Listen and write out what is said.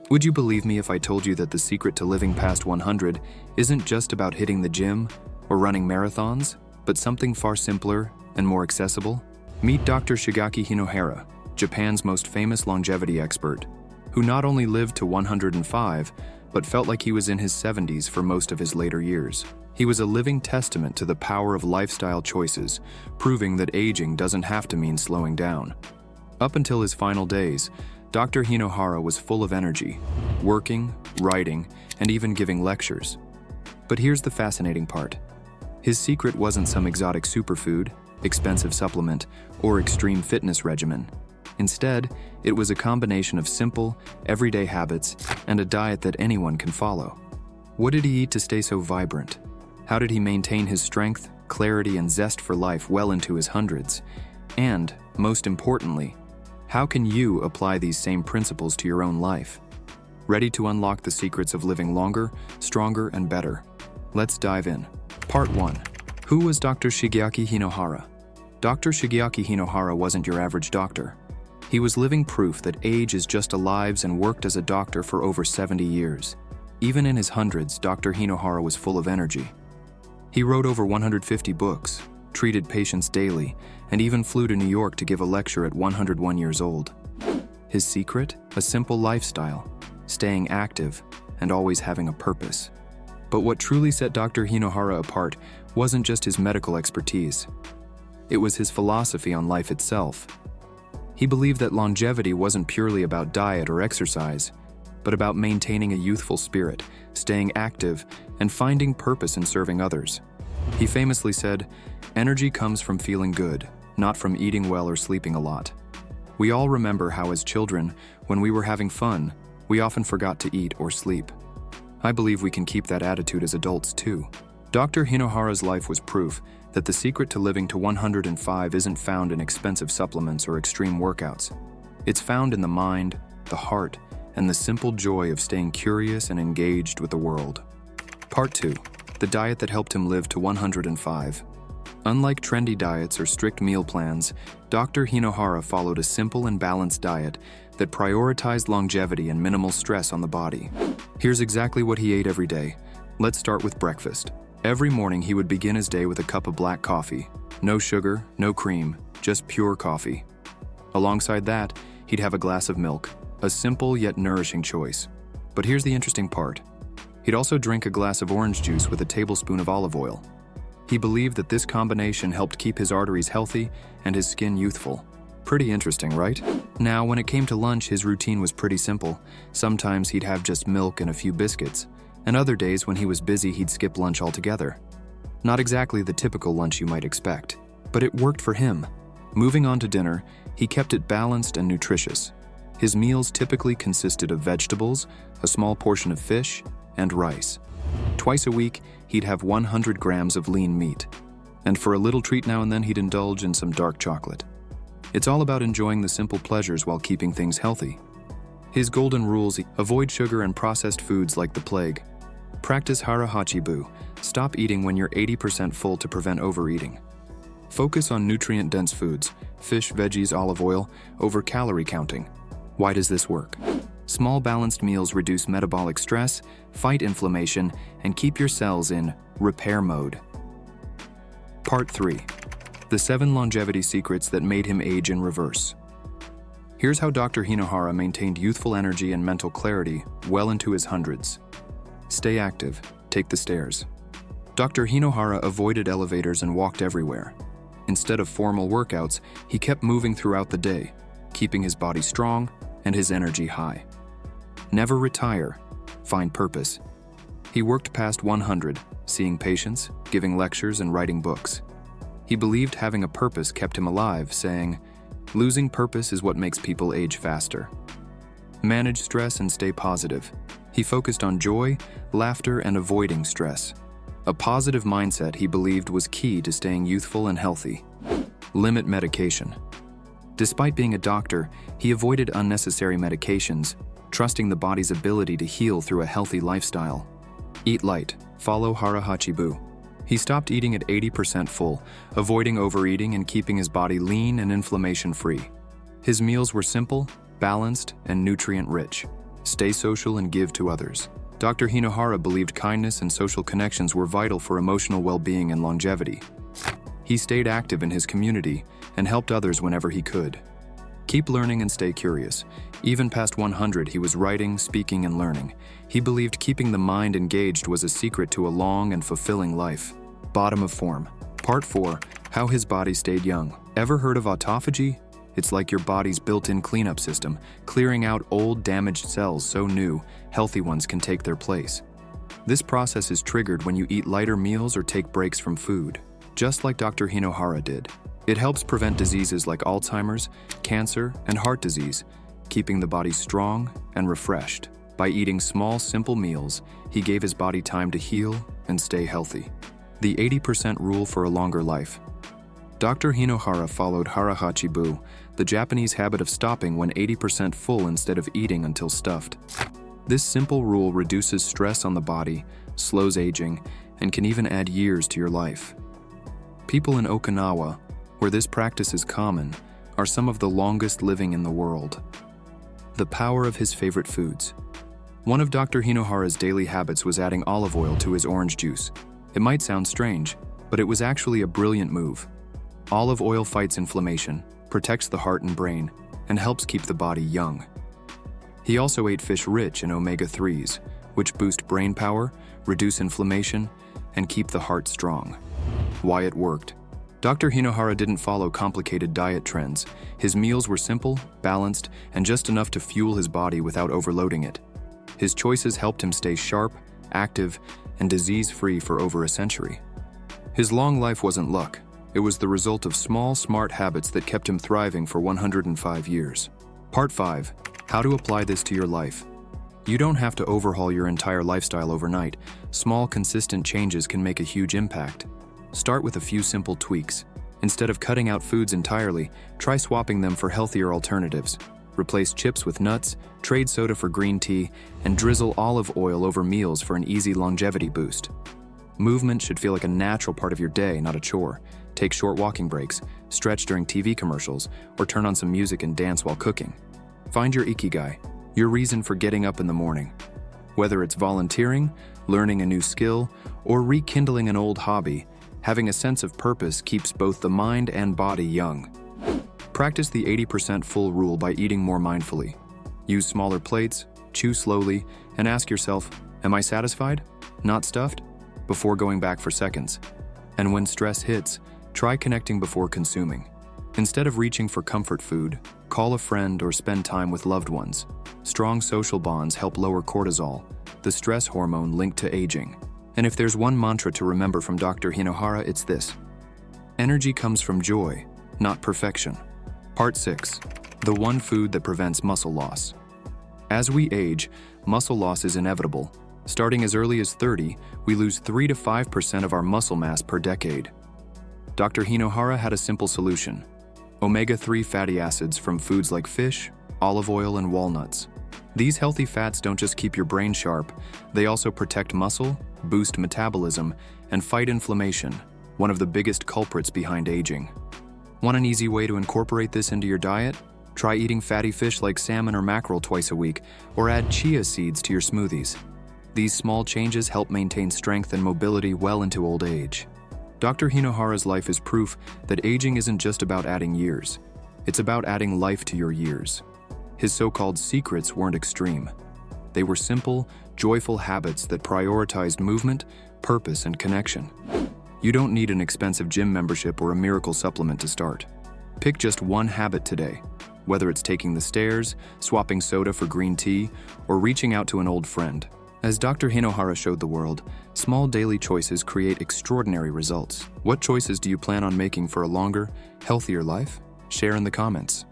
Would you believe me if I told you that the secret to living past 100 isn't just about hitting the gym or running marathons, but something far simpler and more accessible? Meet Dr. Shigeaki Hinohara, Japan's most famous longevity expert, who not only lived to 105, but felt like he was in his 70s for most of his later years. He was a living testament to the power of lifestyle choices, proving that aging doesn't have to mean slowing down. Up until his final days, Dr. Hinohara was full of energy, working, writing, and even giving lectures. But here's the fascinating part. His secret wasn't some exotic superfood, expensive supplement, or extreme fitness regimen. Instead, it was a combination of simple, everyday habits and a diet that anyone can follow. What did he eat to stay so vibrant? How did he maintain his strength, clarity, and zest for life well into his hundreds? And, most importantly, how can you apply these same principles to your own life? Ready to unlock the secrets of living longer, stronger, and better? Let's dive in. Part 1. Who was Dr. Shigeaki Hinohara? Dr. Shigeaki Hinohara wasn't your average doctor. He was living proof that age is just a lives and worked as a doctor for over 70 years. Even in his hundreds, Dr. Hinohara was full of energy. He wrote over 150 books, treated patients daily, and even flew to New York to give a lecture at 101 years old. His secret? A simple lifestyle, staying active, and always having a purpose. But what truly set Dr. Hinohara apart wasn't just his medical expertise. It was his philosophy on life itself. He believed that longevity wasn't purely about diet or exercise, but about maintaining a youthful spirit, staying active, and finding purpose in serving others. He famously said, "Energy comes from feeling good, not from eating well or sleeping a lot." We all remember how as children, when we were having fun, we often forgot to eat or sleep. I believe we can keep that attitude as adults too. Dr. Hinohara's life was proof that the secret to living to 105 isn't found in expensive supplements or extreme workouts. It's found in the mind, the heart, and the simple joy of staying curious and engaged with the world. Part 2. The diet that helped him live to 105. Unlike trendy diets or strict meal plans, Dr. Hinohara followed a simple and balanced diet that prioritized longevity and minimal stress on the body. Here's exactly what he ate every day. Let's start with breakfast. Every morning he would begin his day with a cup of black coffee. No sugar, no cream, just pure coffee. Alongside that, he'd have a glass of milk, a simple yet nourishing choice. But here's the interesting part. He'd also drink a glass of orange juice with a tablespoon of olive oil. He believed that this combination helped keep his arteries healthy and his skin youthful. Pretty interesting, right? Now, when it came to lunch, his routine was pretty simple. Sometimes he'd have just milk and a few biscuits, and other days when he was busy, he'd skip lunch altogether. Not exactly the typical lunch you might expect, but it worked for him. Moving on to dinner, he kept it balanced and nutritious. His meals typically consisted of vegetables, a small portion of fish, and rice. Twice a week, he'd have 100 grams of lean meat. And for a little treat now and then, he'd indulge in some dark chocolate. It's all about enjoying the simple pleasures while keeping things healthy. His golden rules: avoid sugar and processed foods like the plague. Practice hara hachibu, stop eating when you're 80% full to prevent overeating. Focus on nutrient-dense foods, fish, veggies, olive oil, over calorie counting. Why does this work? Small balanced meals reduce metabolic stress, fight inflammation, and keep your cells in repair mode. Part 3. The 7 longevity secrets that made him age in reverse. Here's how Dr. Hinohara maintained youthful energy and mental clarity well into his hundreds. Stay active, take the stairs. Dr. Hinohara avoided elevators and walked everywhere. Instead of formal workouts, he kept moving throughout the day, keeping his body strong and his energy high. Never retire, find purpose. He worked past 100, seeing patients, giving lectures, and writing books. He believed having a purpose kept him alive, saying, "Losing purpose is what makes people age faster." Manage stress and stay positive. He focused on joy, laughter, and avoiding stress. A positive mindset, he believed, was key to staying youthful and healthy. Limit medication. Despite being a doctor, he avoided unnecessary medications, trusting the body's ability to heal through a healthy lifestyle. Eat light, follow hara hachibu. He stopped eating at 80% full, avoiding overeating and keeping his body lean and inflammation-free. His meals were simple, balanced, and nutrient-rich. Stay social and give to others. Dr. Hinohara believed kindness and social connections were vital for emotional well-being and longevity. He stayed active in his community and helped others whenever he could. Keep learning and stay curious. Even past 100, he was writing, speaking, and learning. He believed keeping the mind engaged was a secret to a long and fulfilling life. Bottom of form. Part 4. How his body stayed young. Ever heard of autophagy? It's like your body's built-in cleanup system, clearing out old, damaged cells so new, healthy ones can take their place. This process is triggered when you eat lighter meals or take breaks from food, just like Dr. Hinohara did. It helps prevent diseases like Alzheimer's, cancer, and heart disease, keeping the body strong and refreshed. By eating small, simple meals, he gave his body time to heal and stay healthy. The 80% rule for a longer life. Dr. Hinohara followed harahachi-bu, the Japanese habit of stopping when 80% full instead of eating until stuffed. This simple rule reduces stress on the body, slows aging, and can even add years to your life. People in Okinawa, where this practice is common, are some of the longest living in the world. The power of his favorite foods. One of Dr. Hinohara's daily habits was adding olive oil to his orange juice. It might sound strange, but it was actually a brilliant move. Olive oil fights inflammation, protects the heart and brain, and helps keep the body young. He also ate fish rich in omega-3s, which boost brain power, reduce inflammation, and keep the heart strong. Why it worked. Dr. Hinohara didn't follow complicated diet trends. His meals were simple, balanced, and just enough to fuel his body without overloading it. His choices helped him stay sharp, active, and disease-free for over a century. His long life wasn't luck. It was the result of small, smart habits that kept him thriving for 105 years. Part 5. How to apply this to your life. You don't have to overhaul your entire lifestyle overnight. Small, consistent changes can make a huge impact. Start with a few simple tweaks. Instead of cutting out foods entirely, try swapping them for healthier alternatives. Replace chips with nuts, trade soda for green tea, and drizzle olive oil over meals for an easy longevity boost. Movement should feel like a natural part of your day, not a chore. Take short walking breaks, stretch during TV commercials, or turn on some music and dance while cooking. Find your ikigai, your reason for getting up in the morning. Whether it's volunteering, learning a new skill, or rekindling an old hobby, having a sense of purpose keeps both the mind and body young. Practice the 80% full rule by eating more mindfully. Use smaller plates, chew slowly, and ask yourself, am I satisfied? Not stuffed? Before going back for seconds. And when stress hits, try connecting before consuming. Instead of reaching for comfort food, call a friend or spend time with loved ones. Strong social bonds help lower cortisol, the stress hormone linked to aging. And if there's one mantra to remember from Dr. Hinohara, it's this. Energy comes from joy, not perfection. Part 6. The one food that prevents muscle loss. As we age, muscle loss is inevitable. Starting as early as 30, we lose 3 to 5% of our muscle mass per decade. Dr. Hinohara had a simple solution. Omega-3 fatty acids from foods like fish, olive oil, and walnuts. These healthy fats don't just keep your brain sharp, they also protect muscle, boost metabolism, and fight inflammation, one of the biggest culprits behind aging. Want an easy way to incorporate this into your diet? Try eating fatty fish like salmon or mackerel twice a week, or add chia seeds to your smoothies. These small changes help maintain strength and mobility well into old age. Dr. Hinohara's life is proof that aging isn't just about adding years. It's about adding life to your years. His so-called secrets weren't extreme. They were simple, joyful habits that prioritized movement, purpose, and connection. You don't need an expensive gym membership or a miracle supplement to start. Pick just one habit today, whether it's taking the stairs, swapping soda for green tea, or reaching out to an old friend. As Dr. Hinohara showed the world, small daily choices create extraordinary results. What choices do you plan on making for a longer, healthier life? Share in the comments.